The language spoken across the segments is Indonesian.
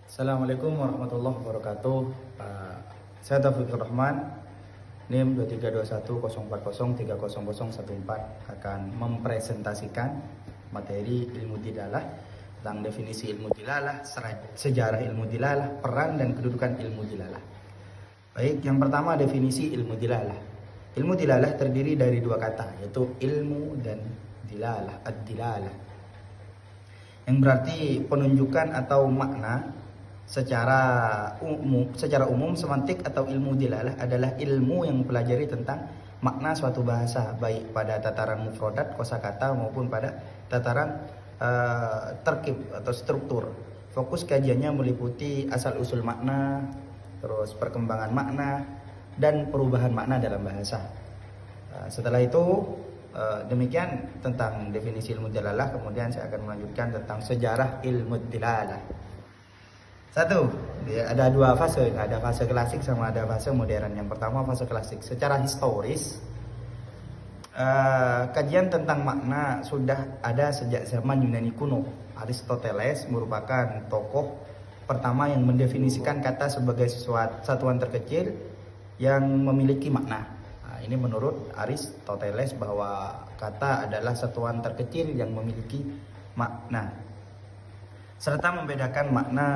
Assalamualaikum warahmatullahi wabarakatuh. Saya Taufikur Rahman, NIM 232104030014 akan mempresentasikan materi ilmu dilalah tentang definisi ilmu dilalah, sejarah ilmu dilalah, peran dan kedudukan ilmu dilalah. Baik, yang pertama definisi ilmu dilalah. Ilmu dilalah terdiri dari dua kata, yaitu ilmu dan dilalah, ad-dilalah. Yang berarti penunjukan atau makna secara umum semantik atau ilmu dilalah adalah ilmu yang mempelajari tentang makna suatu bahasa, baik pada tataran mufradat kosakata maupun pada tataran terkib atau struktur. Fokus kajiannya meliputi asal usul makna, terus perkembangan makna dan perubahan makna dalam bahasa. Setelah itu demikian tentang definisi ilmu dilalah. Kemudian saya akan melanjutkan tentang sejarah ilmu dilalah. Satu, ada dua fase, ada fase klasik sama ada fase modern. Yang pertama fase klasik. Secara historis, kajian tentang makna sudah ada sejak zaman Yunani kuno. Aristoteles merupakan tokoh pertama yang mendefinisikan kata sebagai satuan terkecil yang memiliki makna. Ini menurut Aristoteles bahwa kata adalah satuan terkecil yang memiliki makna, serta membedakan makna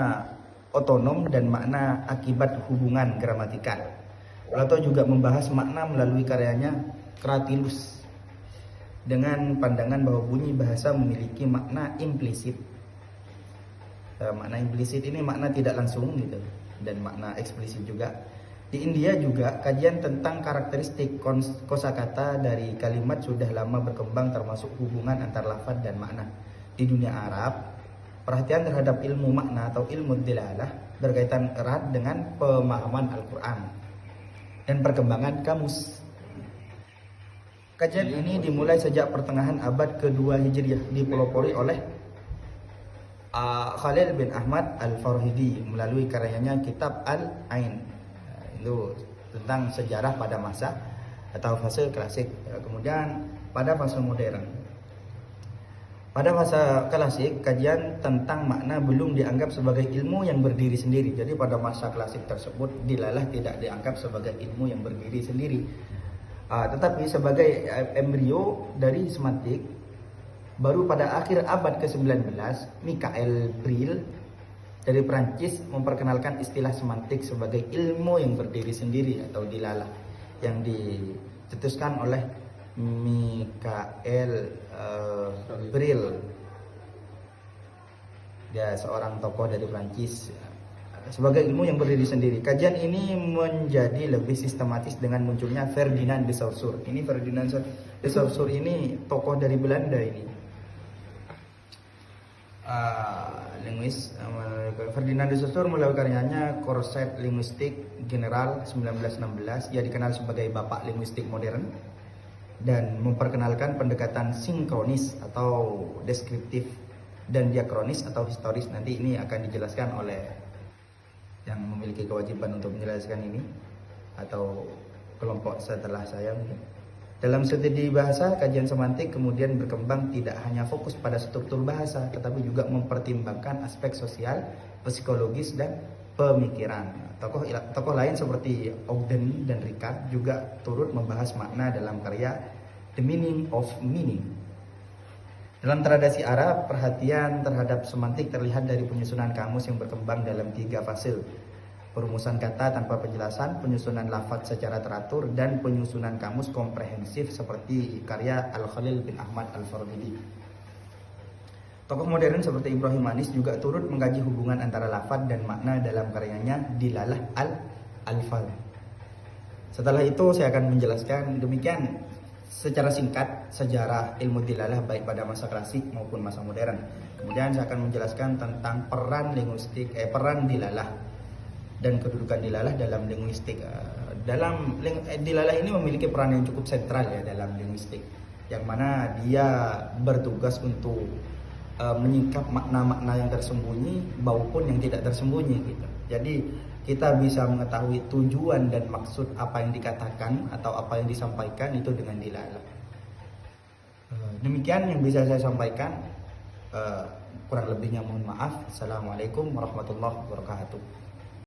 otonom dan makna akibat hubungan gramatikal. Plato juga membahas makna melalui karyanya Cratylus dengan pandangan bahwa bunyi bahasa memiliki makna implisit. Makna implisit ini makna tidak langsung gitu, dan makna eksplisit juga. Di India juga kajian tentang karakteristik kosakata dari kalimat sudah lama berkembang, termasuk hubungan antar lafaz dan makna. Di dunia Arab, perhatian terhadap ilmu makna atau ilmu dilalah berkaitan erat dengan pemahaman Al-Quran dan perkembangan kamus. Kajian ini dimulai sejak pertengahan abad kedua Hijriah, dipelopori oleh Khalil bin Ahmad Al-Farhidi melalui karyanya Kitab Al-Ain. Itu tentang sejarah pada masa atau fase klasik. Kemudian pada fase modern. Pada masa klasik, kajian tentang makna belum dianggap sebagai ilmu yang berdiri sendiri. Jadi pada masa klasik tersebut, dilalah tidak dianggap sebagai ilmu yang berdiri sendiri, tetapi sebagai embrio dari semantik. Baru pada akhir abad ke-19, Michael Brill dari Prancis memperkenalkan istilah semantik sebagai ilmu yang berdiri sendiri atau dilalah, yang dicetuskan oleh Michael Brill. Dia seorang tokoh dari Prancis, sebagai ilmu yang berdiri sendiri. Kajian ini menjadi lebih sistematis dengan munculnya Ferdinand de Saussure. Ini Ferdinand de Saussure ini tokoh dari Belanda ini. Linguis Ferdinand de Saussure melalui karyanya Corset Linguistique General 1916. Ia dikenal sebagai bapak linguistik modern dan memperkenalkan pendekatan sinkronis atau deskriptif dan diakronis atau historis. Nanti ini akan dijelaskan oleh yang memiliki kewajiban untuk menjelaskan ini atau kelompok setelah saya mungkin. Dalam studi bahasa, kajian semantik kemudian berkembang tidak hanya fokus pada struktur bahasa, tetapi juga mempertimbangkan aspek sosial, psikologis, dan pemikiran. Tokoh lain seperti Ogden dan Ricard juga turut membahas makna dalam karya The Meaning of Meaning. Dalam tradisi Arab, perhatian terhadap semantik terlihat dari penyusunan kamus yang berkembang dalam 3 fase: perumusan kata tanpa penjelasan, penyusunan lafaz secara teratur, dan penyusunan kamus komprehensif seperti karya Al-Khalil bin Ahmad Al-Farhidi. Tokoh modern seperti Ibrahim Manis juga turut mengkaji hubungan antara lafaz dan makna dalam karyanya Dilalah Al-Alfaz. Setelah itu saya akan menjelaskan demikian secara singkat sejarah ilmu dilalah baik pada masa klasik maupun masa modern. Kemudian saya akan menjelaskan tentang peran dilalah dan kedudukan dilalah dalam linguistik. Dilalah ini memiliki peran yang cukup sentral ya dalam linguistik, yang mana dia bertugas untuk menyingkap makna-makna yang tersembunyi maupun yang tidak tersembunyi gitu. Jadi kita bisa mengetahui tujuan dan maksud apa yang dikatakan atau apa yang disampaikan itu dengan dilalah. Demikian yang bisa saya sampaikan. Kurang lebihnya mohon maaf. Assalamualaikum warahmatullahi wabarakatuh.